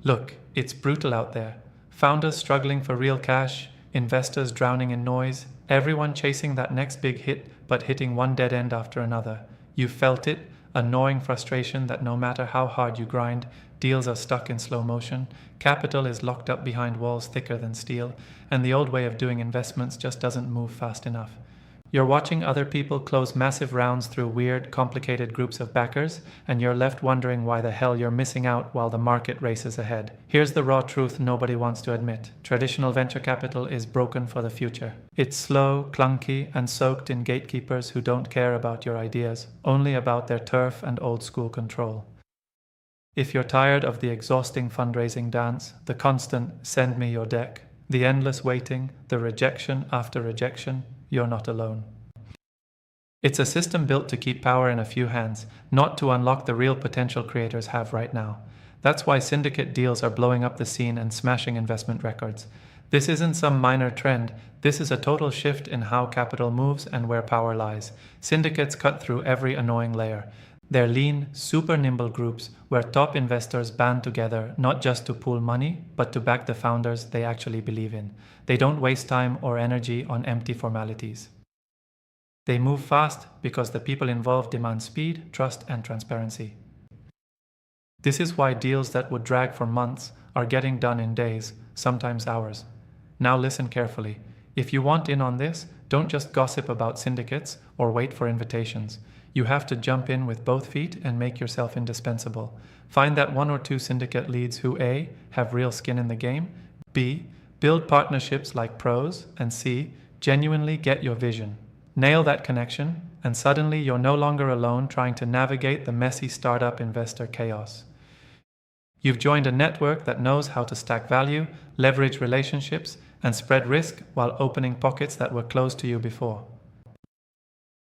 Look, it's brutal out there. Founders struggling for real cash, investors drowning in noise, everyone chasing that next big hit but hitting one dead end after another. You felt it, a gnawing frustration that no matter how hard you grind, deals are stuck in slow motion, capital is locked up behind walls thicker than steel, and the old way of doing investments just doesn't move fast enough. You're watching other people close massive rounds through weird, complicated groups of backers, and you're left wondering why the hell you're missing out while the market races ahead. Here's the raw truth nobody wants to admit. Traditional venture capital is broken for the future. It's slow, clunky, and soaked in gatekeepers who don't care about your ideas, only about their turf and old-school control. If you're tired of the exhausting fundraising dance, the constant "send me your deck," the endless waiting, the rejection after rejection, you're not alone. It's a system built to keep power in a few hands, not to unlock the real potential creators have right now. That's why syndicate deals are blowing up the scene and smashing investment records. This isn't some minor trend, this is a total shift in how capital moves and where power lies. Syndicates cut through every annoying layer. They're lean, super nimble groups where top investors band together not just to pool money, but to back the founders they actually believe in. They don't waste time or energy on empty formalities. They move fast because the people involved demand speed, trust, and transparency. This is why deals that would drag for months are getting done in days, sometimes hours. Now listen carefully. If you want in on this, don't just gossip about syndicates or wait for invitations. You have to jump in with both feet and make yourself indispensable. Find that one or two syndicate leads who A, have real skin in the game, B, build partnerships like pros, and C, genuinely get your vision. Nail that connection, and suddenly you're no longer alone trying to navigate the messy startup investor chaos. You've joined a network that knows how to stack value, leverage relationships, and spread risk while opening pockets that were closed to you before.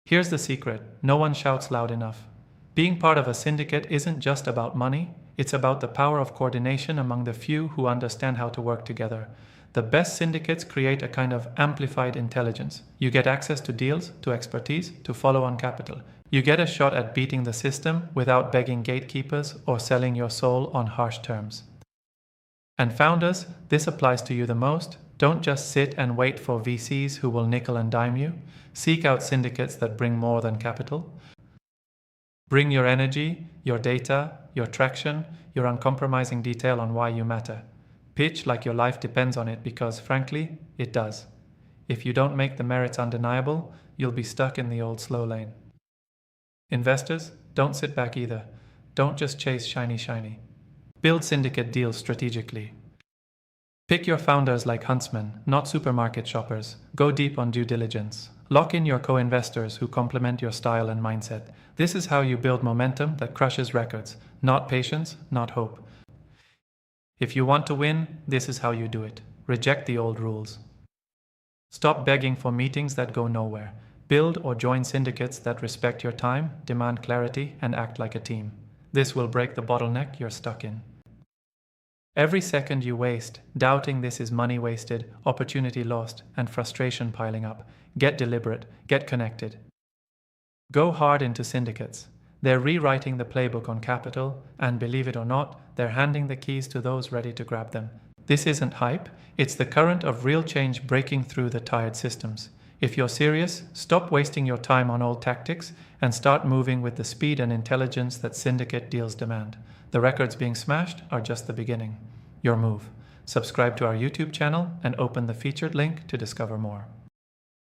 Here's the secret: no one shouts loud enough. Being part of a syndicate isn't just about money, it's about the power of coordination among the few who understand how to work together. The best syndicates create a kind of amplified intelligence. You get access to deals, to expertise, to follow-on capital. You get a shot at beating the system without begging gatekeepers or selling your soul on harsh terms. And founders, this applies to you the most. Don't just sit and wait for VCs who will nickel and dime you. Seek out syndicates that bring more than capital. Bring your energy, your data, your traction, your uncompromising detail on why you matter. Pitch like your life depends on it because, frankly, it does. If you don't make the merits undeniable, you'll be stuck in the old slow lane. Investors, don't sit back either. Don't just chase shiny. Build syndicate deals strategically. Pick your founders like huntsmen, not supermarket shoppers. Go deep on due diligence. Lock in your co-investors who complement your style and mindset. This is how you build momentum that crushes records, not patience, not hope. If you want to win, this is how you do it. Reject the old rules. Stop begging for meetings that go nowhere. Build or join syndicates that respect your time, demand clarity, and act like a team. This will break the bottleneck you're stuck in. Every second you waste, doubting this is money wasted, opportunity lost, and frustration piling up. Get deliberate, get connected. Go hard into syndicates. They're rewriting the playbook on capital, and believe it or not, they're handing the keys to those ready to grab them. This isn't hype, it's the current of real change breaking through the tired systems. If you're serious, stop wasting your time on old tactics and start moving with the speed and intelligence that syndicate deals demand. The records being smashed are just the beginning. Your move. Subscribe to our YouTube channel and open the featured link to discover more.